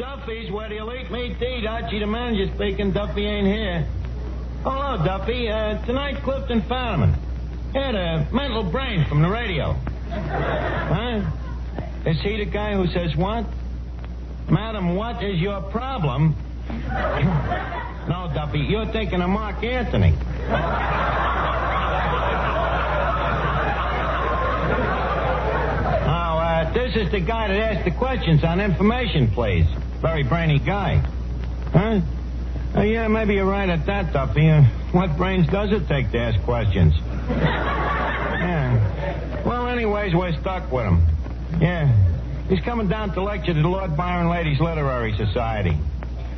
Duffy's where the elite meet eat. Archie the manager speaking. Duffy ain't here. Hello, Duffy. Tonight, Clifton Fadiman. Yeah, the mental brain from the radio. Huh? Is he the guy who says what? Madam, what is your problem? No, Duffy, you're thinking of Mark Anthony. This is the guy that asked the questions on information, please. Very brainy guy. Huh? Yeah, maybe you're right at that, Duffy. What brains does it take to ask questions? Yeah. Well, anyways, we're stuck with him. Yeah. He's coming down to lecture to the Lord Byron Ladies Literary Society.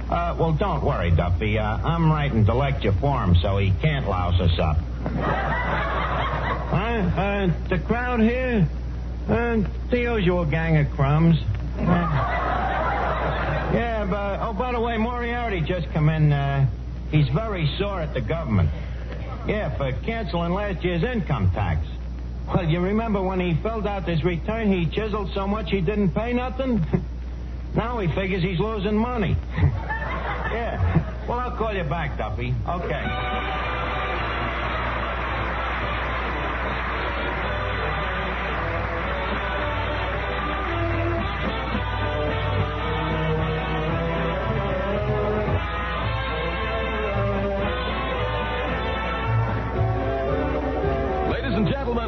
Well, don't worry, Duffy. I'm writing the lecture for him, so he can't louse us up. Huh? The crowd here? The usual gang of crumbs. Yeah, but, oh, by the way, Moriarty just come in. He's very sore at the government. Yeah, for canceling last year's income tax. Well, you remember when he filled out his return, he chiseled so much he didn't pay nothing? Now he figures he's losing money. Yeah. Well, I'll call you back, Duffy. Okay.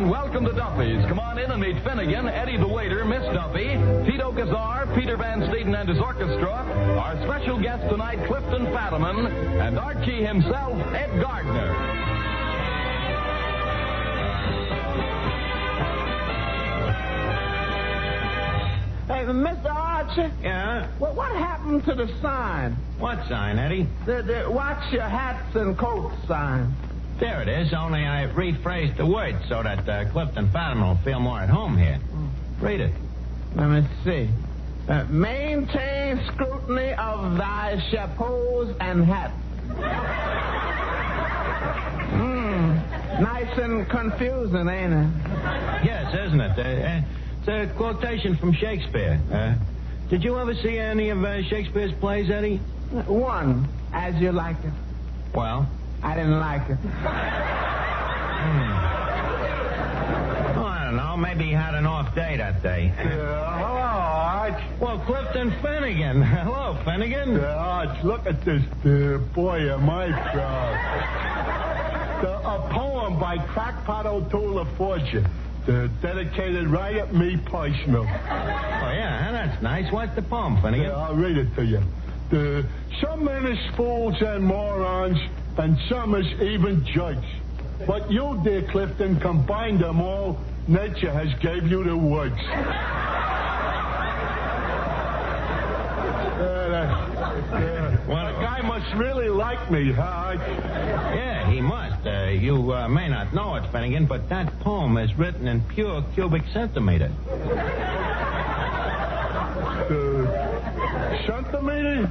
Welcome to Duffy's. Come on in and meet Finnegan, Eddie the waiter, Miss Duffy, Tito Kazar, Peter Van Steeden and his orchestra, our special guest tonight, Clifton Fadiman, and Archie himself, Ed Gardner. Hey, Mr. Archie? Yeah? Well, what happened to the sign? What sign, Eddie? The watch your hats and coats sign. There it is, only I rephrased the words so that Clifton Fadiman will feel more at home here. Read it. Let me see. Maintain scrutiny of thy chapeaus and hats. Nice and confusing, ain't it? Yes, isn't it? It's a quotation from Shakespeare. Did you ever see any of Shakespeare's plays, Eddie? One, As You Like It. Well? I didn't like it. Oh, I don't know. Maybe he had an off day that day. Hello, Arch. Well, Clifton Finnegan. Hello, Finnegan. Arch, look at this. Boy, am I proud. A poem by Crackpot O'Toole of Fortune. Dedicated right at me personal. Oh, yeah, that's nice. What's the poem, Finnegan? I'll read it to you. Some men is fools and morons, and some is even judge. But you, dear Clifton, combined them all. Nature has gave you the words. Well, the guy must really like me, huh? Yeah, he must. You may not know it, Finnegan, but that poem is written in pure cubic centimeter. Centimeter?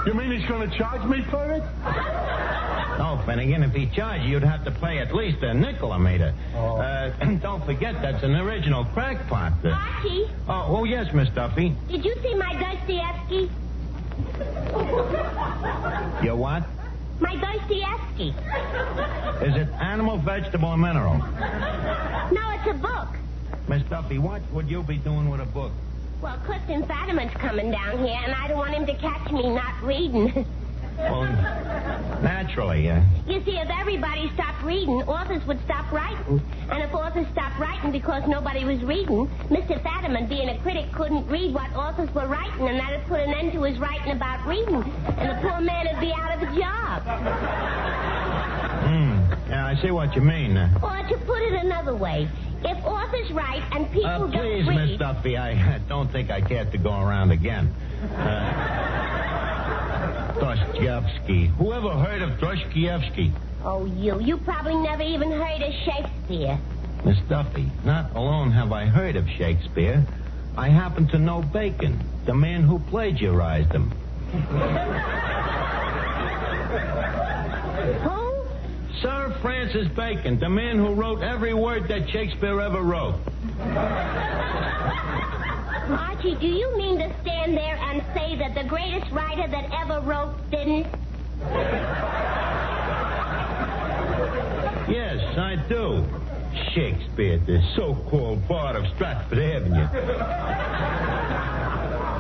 You mean he's going to charge me for it? No, Finnegan, if he charged you, you'd have to pay at least a nickel a meter. Oh. Don't forget, that's an original crackpot. Archie? Oh, yes, Miss Duffy. Did you see my Dostoevsky? Your what? My Dostoevsky. Is it animal, vegetable, or mineral? No, it's a book. Miss Duffy, what would you be doing with a book? Well, Clifton Fadiman's coming down here, and I don't want him to catch me not reading. Well, naturally, You see, if everybody stopped reading, authors would stop writing. And if authors stopped writing because nobody was reading, Mr. Fadiman, being a critic, couldn't read what authors were writing, and that'd put an end to his writing about reading. And the poor man would be out of a job. Yeah, I see what you mean. Or to put it another way, if authors write and people Please, don't read... Miss Duffy, I don't think I care to go around again. Dostoevsky. Who ever heard of Dostoevsky? Oh, you probably never even heard of Shakespeare. Miss Duffy, not alone have I heard of Shakespeare, I happen to know Bacon, the man who plagiarized him. Who? Sir Francis Bacon, the man who wrote every word that Shakespeare ever wrote. Archie, do you mean to stand there and say that the greatest writer that ever wrote didn't? Yes, I do. Shakespeare, the so-called bard of Stratford Avenue.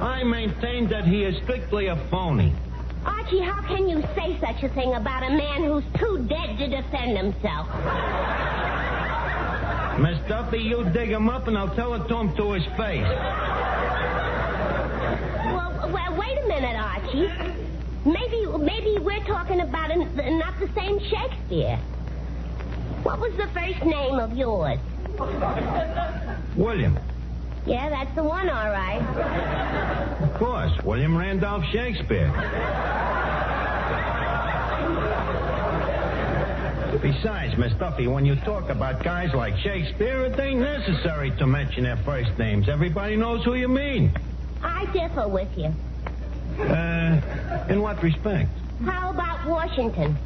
I maintain that he is strictly a phony. Archie, how can you say such a thing about a man who's too dead to defend himself? Miss Duffy, you dig him up and I'll tell it to him to his face. Well, wait a minute, Archie. Maybe we're talking about not the same Shakespeare. What was the first name of yours? William. Yeah, that's the one, all right. Of course, William Randolph Shakespeare. Besides, Miss Duffy, when you talk about guys like Shakespeare, it ain't necessary to mention their first names. Everybody knows who you mean. I differ with you. In what respect? How about Washington?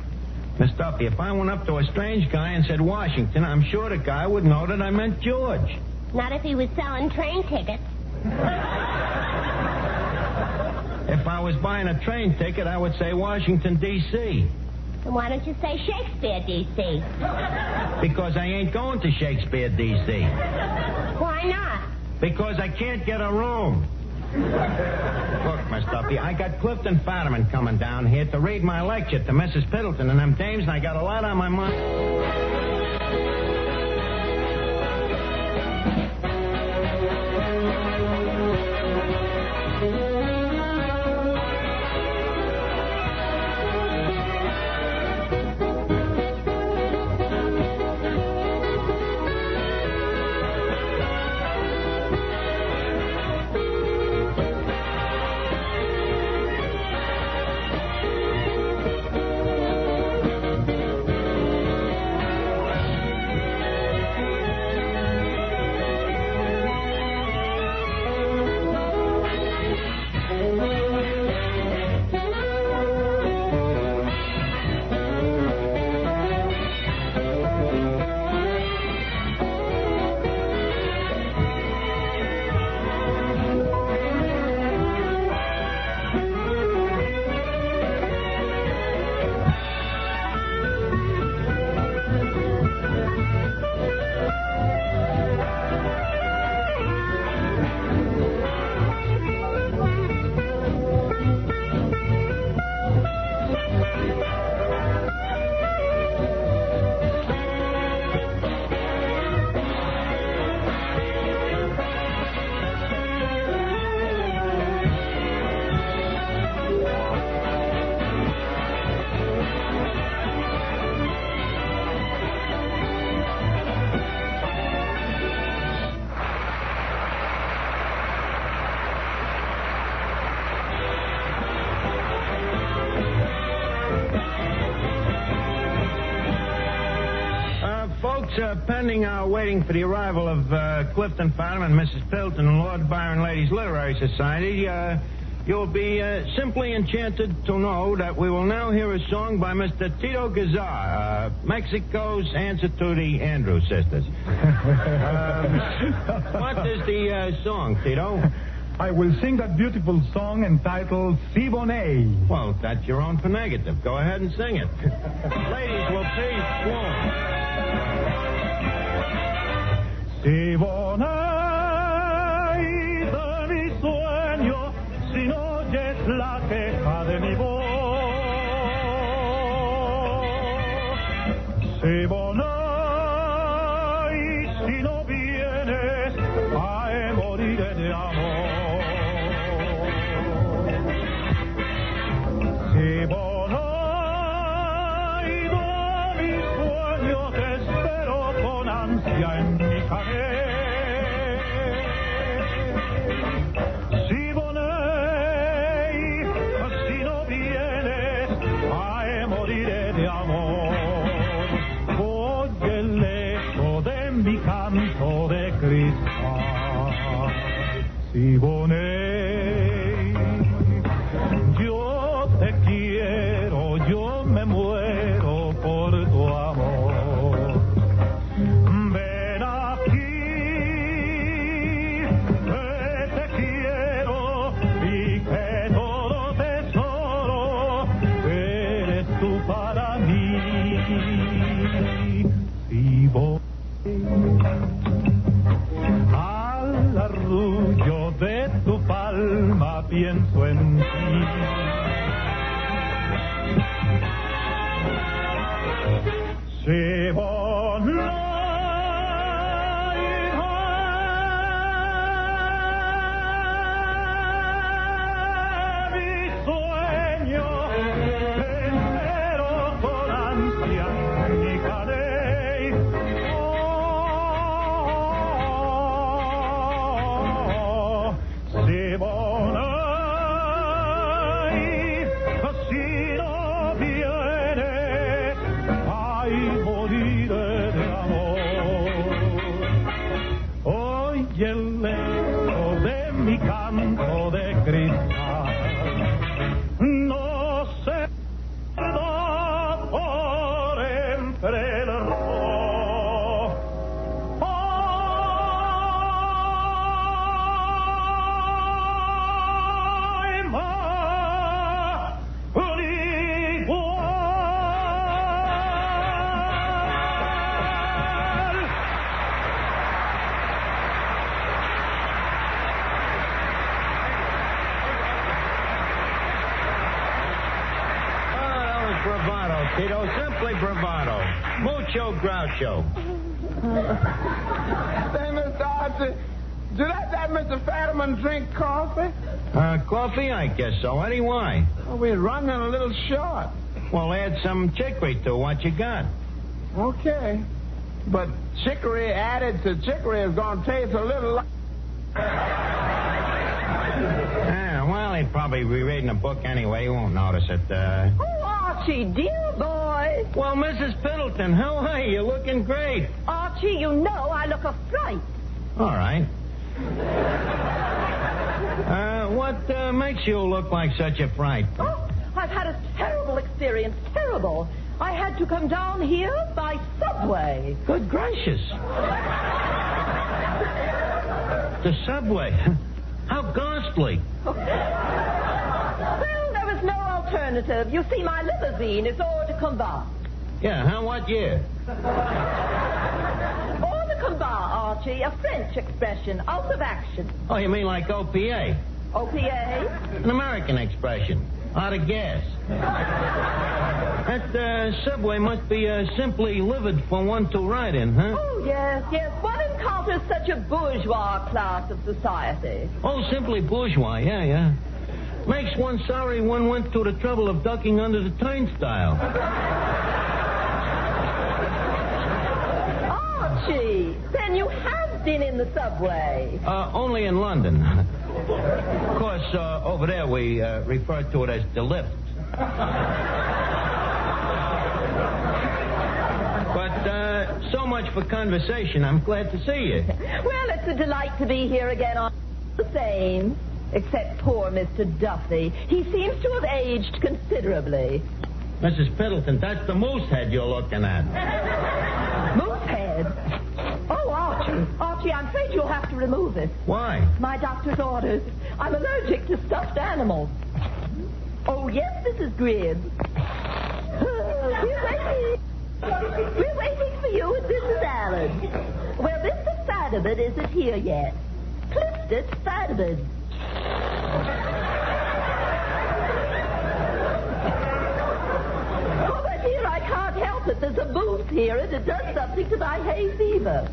Miss Duffy, if I went up to a strange guy and said Washington, I'm sure the guy would know that I meant George. Not if he was selling train tickets. If I was buying a train ticket, I would say Washington, D.C. Then why don't you say Shakespeare, D.C.? Because I ain't going to Shakespeare, D.C. Why not? Because I can't get a room. Look, Miss Duffy, I got Clifton Fadiman coming down here to read my lecture to Mrs. Piddleton and them dames, and I got a lot on my mind. Pending our waiting for the arrival of Clifton Fadiman, Mrs. Piddleton, and Lord Byron Ladies Literary Society, you'll be simply enchanted to know that we will now hear a song by Mr. Tito Gazar, Mexico's answer to the Andrews sisters. What is the song, Tito? I will sing that beautiful song entitled Si Bonet. Well, that's your own prerogative. Go ahead and sing it. Ladies will please swoon. Si Bonet de mi sueño, si no oyes la queja de mi voz. Si Bonet, si no vienes, ay, moriré de amor. Si Bonet de mi sueño, te espero con ansia en mi calle. Si Bonet, si no vienes, ay, moriré de amor. Oye el eco de mi canto de cristal. Si Bonet, yo te quiero, yo me muero por tu amor. Ven aquí, te Se volai mi sueño, pero con ansia mi cadei. Oh, se volai, così no viene, fai morire d'amor. Oye el eco de mi canto de cristal, no se da por entre el rojo. Ay, ma, Bravado, Tito. Simply bravado. Mucho groucho. Say, Mr. Archie, did that Mr. Fadiman drink coffee? Coffee? I guess so. Eddie, why? Oh, we're running a little short. Well, add some chicory to what you got. Okay. But chicory added to chicory is going to taste a little like... Yeah, well, he'd probably be reading a book anyway. He won't notice it. Oh, Archie, dear boy. Well, Mrs. Piddleton, how are you? You're looking great. Archie, you know I look a fright. All right. What makes you look like such a fright? Oh, I've had a terrible experience. Terrible. I had to come down here by subway. Good gracious. The subway. How ghastly. Well, there was no alternative. You see, my limousine is hors de combat. Yeah, huh? What year? Hors de combat, Archie, a French expression, out of action. Oh, you mean like OPA? OPA? An American expression. Out of gas. That subway must be simply livid for one to ride in, huh? Oh, yes, yes. One encounters such a bourgeois class of society. Oh, simply bourgeois, yeah. Makes one sorry one went to the trouble of ducking under the turnstile. Archie, then you have been in the subway. Only in London. Of course, over there we refer to it as the lift. But so much for conversation. I'm glad to see you. Well, it's a delight to be here again. All the same, except poor Mr. Duffy. He seems to have aged considerably. Mrs. Piddleton, that's the moose head you're looking at. Moose head? Oh, Archie, I'm afraid you'll have to remove it. Why? My doctor's orders. I'm allergic to stuffed animals. Oh, yes, Mrs. Gribb. We're waiting for you and Mrs. Allen. Well, Mr. Fadiman isn't here yet. Clifton Fadiman. Oh, but dear, I can't help it. There's a moose here, and it does something to my hay fever.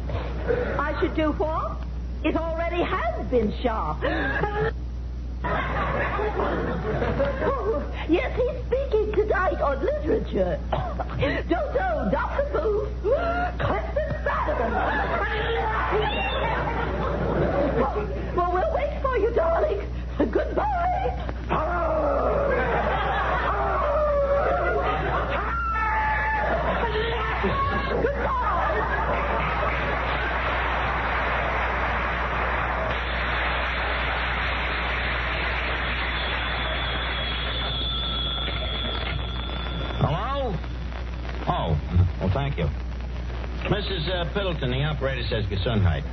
I should do what? It already has been shot. Oh, yes, he's speaking tonight on literature. Dodo, Dr. Booth, Clifton Fadiman. Well, we'll wait for you, darling. Goodbye. Hello? Oh, well, thank you. Mrs. Piddleton, the operator says Gesundheit.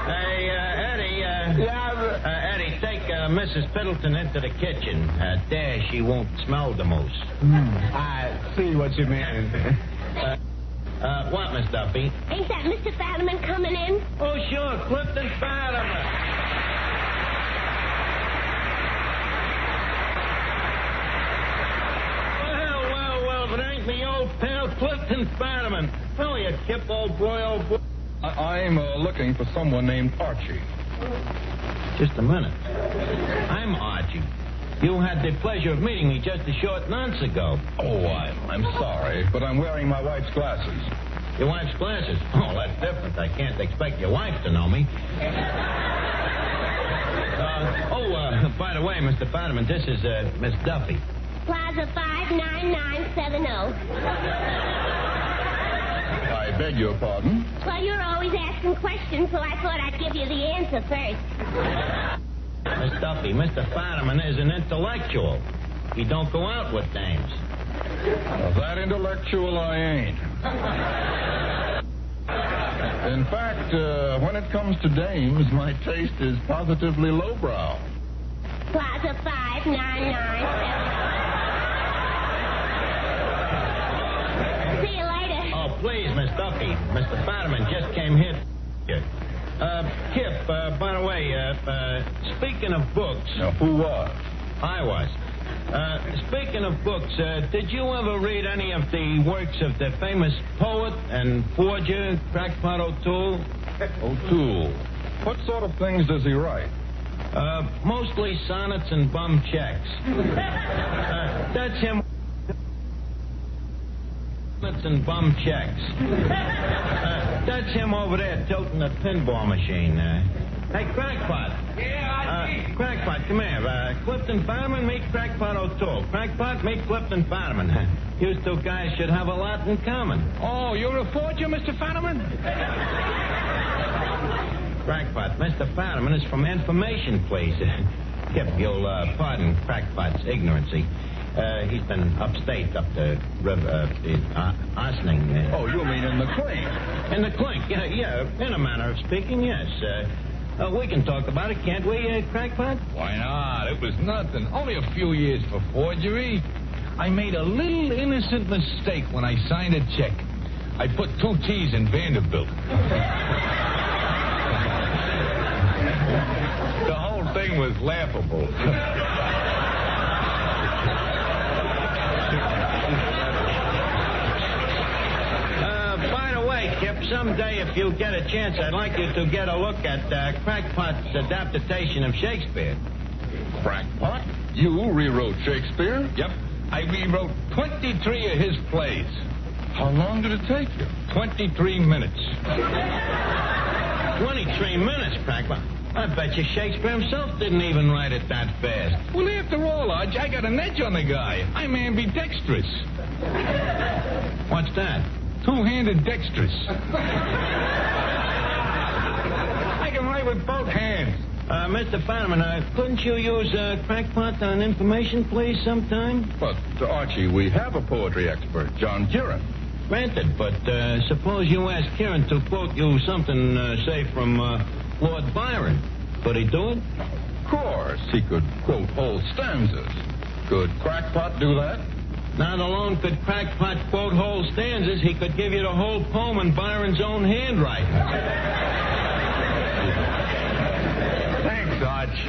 Hey, Eddie. Eddie, take Mrs. Piddleton into the kitchen. There, she won't smell the moose. I see what you mean. What, Miss Duffy? Ain't that Mr. Fadiman coming in? Oh, sure, Clifton Fadiman. Clifton Fadiman. How are you, Kip, old boy, old boy? I'm looking for someone named Archie. Just a minute. I'm Archie. You had the pleasure of meeting me just a short nonce ago. Oh, I'm sorry, but I'm wearing my wife's glasses. Your wife's glasses? Oh, that's different. I can't expect your wife to know me. By the way, Mr. Fadiman, this is Miss Duffy. Plaza 59970. I beg your pardon? Well, you're always asking questions, so I thought I'd give you the answer first. Miss Duffy, Mr. Fadiman is an intellectual. He don't go out with dames. Well, that intellectual I ain't. In fact, when it comes to dames, my taste is positively lowbrow. Plaza 59970. See you later. Oh, please, Miss Duffy. Mr. Fadiman just came here. Kip, by the way, speaking of books... Now, who was? I was. Speaking of books, did you ever read any of the works of the famous poet and forger, Crackpot O'Toole? O'Toole. What sort of things does he write? Mostly sonnets and bum checks. That's him. Sonnets and bum checks. That's him over there tilting the pinball machine. Hey, Crackpot. Yeah, Crackpot, come here. Clifton Fadiman, meet Crackpot O'Toole. Crackpot, meet Clifton Fadiman. You two guys should have a lot in common. Oh, you're a forger, Mr. Fadiman? Crackpot, Mr. Fadiman is from information, please. Kip, you'll pardon Crackpot's ignorancy. He's been upstate, up the river, Ossining. Oh, you mean in the clink? In the clink, yeah, in a manner of speaking, yes. We can talk about it, can't we, Crackpot? Why not? It was nothing. Only a few years for forgery. I made a little innocent mistake when I signed a check. I put 2 T's in Vanderbilt. The whole thing was laughable. By the way, Kip, someday if you get a chance, I'd like you to get a look at Crackpot's adaptation of Shakespeare. Crackpot? You rewrote Shakespeare? Yep. I rewrote 23 of his plays. How long did it take you? 23 minutes. 23 minutes, Crackpot. I bet you Shakespeare himself didn't even write it that fast. Well, after all, Arch, I got an edge on the guy. I'm ambidextrous. What's that? Two-handed dexterous. I can write with both hands. Mr. Fadiman, couldn't you use Crackpot on information, please, sometime? But, Archie, we have a poetry expert, John Kieran. Granted, but suppose you ask Kieran to quote you something, say, from Lord Byron. Could he do it? Of course. He could quote whole stanzas. Could Crackpot do that? Not alone could Crackpot quote whole stanzas, he could give you the whole poem in Byron's own handwriting. Thanks, Arch.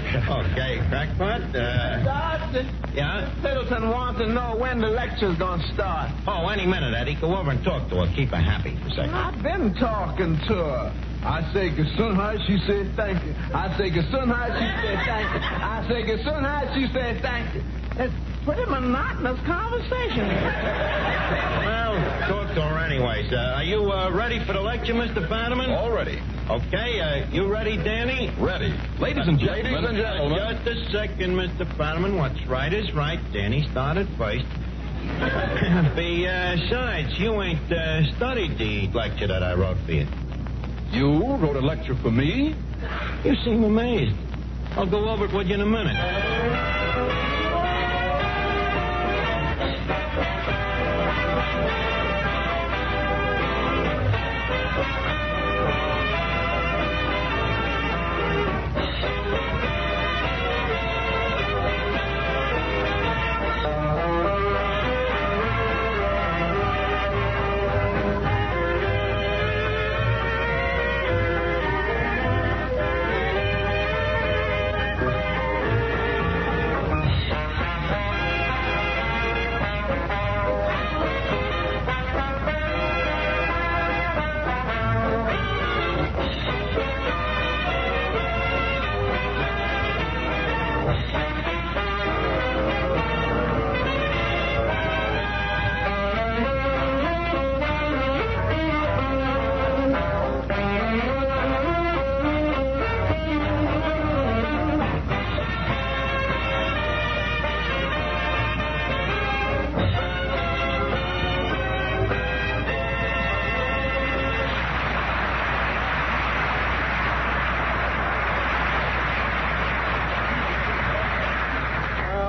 Okay, Crackpot. Doctor? Yeah? Middleton wants to know when the lecture's gonna start. Oh, any minute, Eddie. Go over and talk to her. Keep her happy for a second. I've been talking to her. I say Gesundheit, she says thank you. I say Gesundheit, she says thank you. I say Gesundheit, she says thank you. It's pretty monotonous conversation. Well, talk to her anyways. Are you ready for the lecture, Mr. Fadiman? All ready. Okay, you ready, Danny? Ready. Ladies and gentlemen. Just a second, Mr. Fadiman. What's right is right. Danny started first. Besides, you ain't studied the lecture that I wrote for you. You wrote a lecture for me? You seem amazed. I'll go over it with you in a minute.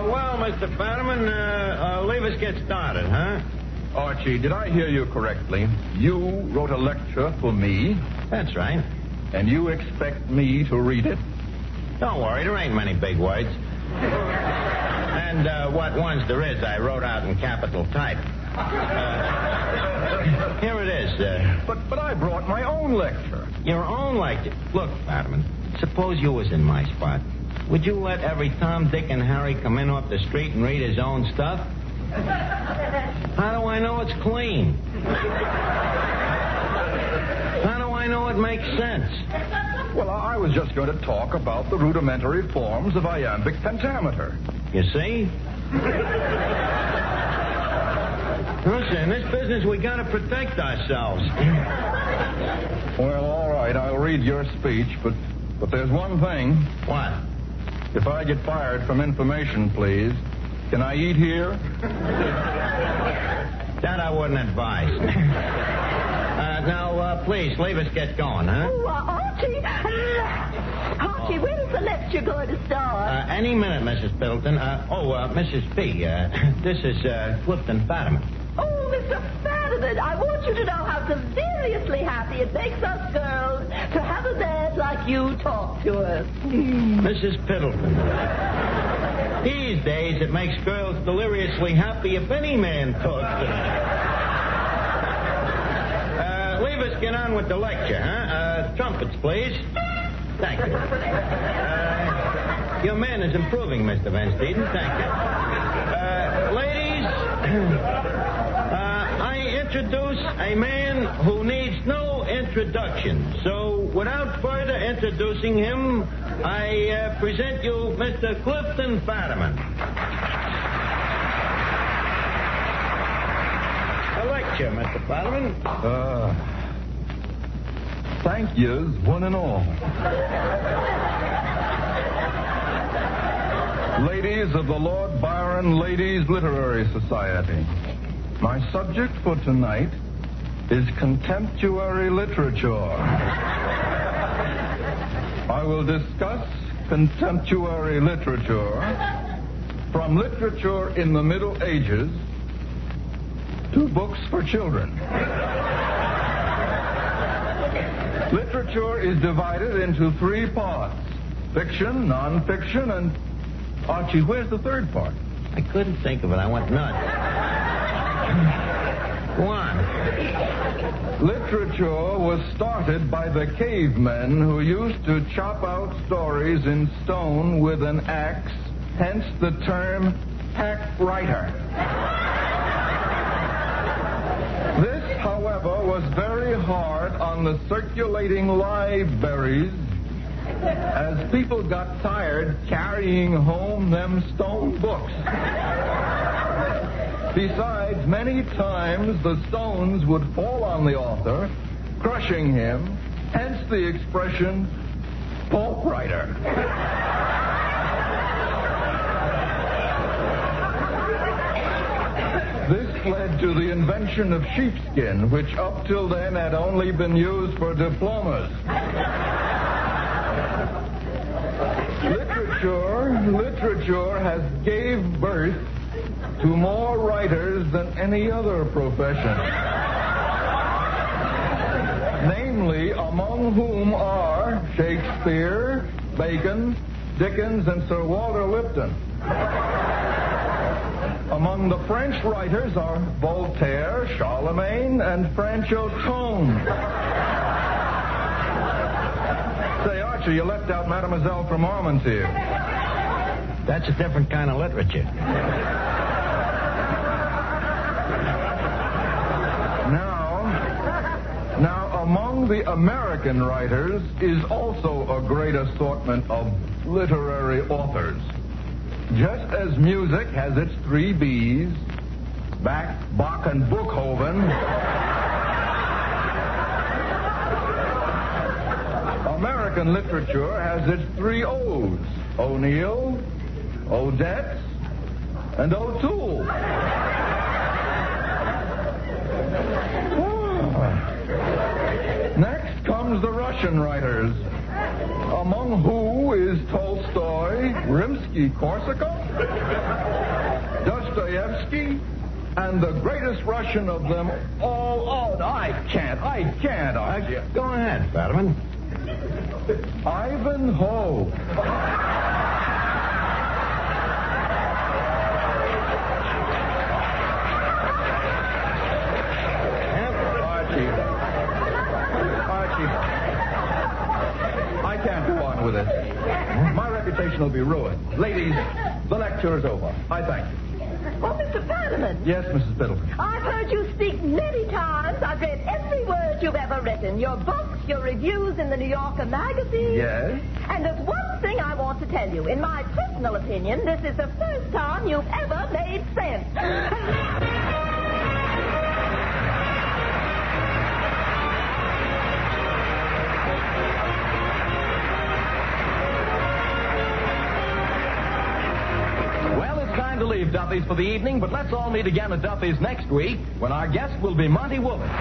Well, Mr. Fadiman, leave us get started, huh? Archie, did I hear you correctly? You wrote a lecture for me, That's right. and you expect me to read it? Don't worry, there ain't many big words. And what ones there is, I wrote out in capital type. Here it is. But I brought my own lecture. Your own lecture. Look, Fadiman, suppose you was in my spot. Would you let every Tom, Dick, and Harry come in off the street and read his own stuff? How do I know it's clean? How do I know it makes sense? Well, I was just going to talk about the rudimentary forms of iambic pentameter. You see? Listen, in this business, we gotta protect ourselves. Well, all right, I'll read your speech, but there's one thing. What? If I get fired from information, please, can I eat here? That I wouldn't advise. Now, please, leave us get going, huh? Oh, Archie. Archie, when is the lecture going to start? Any minute, Mrs. Piddleton. Mrs. P, this is Clifton Fadiman. Oh, Mr. Fadiman, I want you to know how deliriously happy it makes us girls to have a man like you talk to us. Mrs. Piddleton. These days, it makes girls deliriously happy if any man talks to them. Leave us get on with the lecture, huh? Trumpets, please. Thank you. Your man is improving, Mr. Van Steeden. Thank you. Ladies, I introduce a man who needs no introduction. So, without further introducing him, I present you Mr. Clifton Fadiman. A lecture, Mr. Fadiman. Thank yous, one and all. Ladies of the Lord Byron Ladies Literary Society, my subject for tonight is contemptuary literature. I will discuss contemptuary literature from literature in the Middle Ages to books for children. Literature is divided into three parts: fiction, non-fiction, and... Archie, where's the third part? I couldn't think of it. I went nuts. Go on. Literature was started by the cavemen who used to chop out stories in stone with an axe, hence the term hack writer. This, however, was very hard on the circulating libraries, as people got tired carrying home them stone books. Besides, many times the stones would fall on the author, crushing him, hence the expression pulp writer. This led to the invention of sheepskin, which up till then had only been used for diplomas. Literature has gave birth to more writers than any other profession. Namely, among whom are Shakespeare, Bacon, Dickens, and Sir Walter Lipton. Among the French writers are Voltaire, Charlemagne, and Francho Tone. Say, Archie, you left out Mademoiselle from Armentières. That's a different kind of literature. Now, among the American writers is also a great assortment of literary authors. Just as music has its three B's, Bach, and Bookhoven, American literature has its three O's: O'Neill, Odette, and O'Toole. Next comes the Russian writers, among who who is Tolstoy, Rimsky-Korsakov, Dostoevsky, and the greatest Russian of them all. Oh, I can't, Archie. Go ahead, Fadiman. Ivanhoe. Archie, I can't go on with it. My reputation will be ruined. Ladies, the lecture is over. I thank you. Oh, Mr. Fadiman. Yes, Mrs. Middleton. I've heard you speak many times. I've read every word you've ever written. Your books, your reviews in the New Yorker magazine. Yes? And there's one thing I want to tell you. In my personal opinion, this is the first time you've ever made sense. Time to leave Duffy's for the evening, but let's all meet again at Duffy's next week when our guest will be Monty Woolley. You have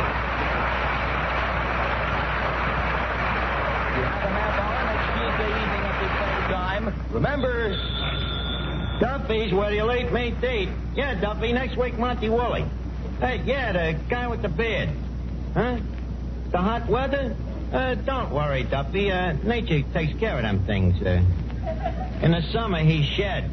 a half hour next Tuesday evening at the same time. Remember, Duffy's where you late mate date. Yeah, Duffy, next week, Monty Woolley. Hey, yeah, the guy with the beard. Huh? The hot weather? Don't worry, Duffy. Nature takes care of them things. In the summer, he sheds.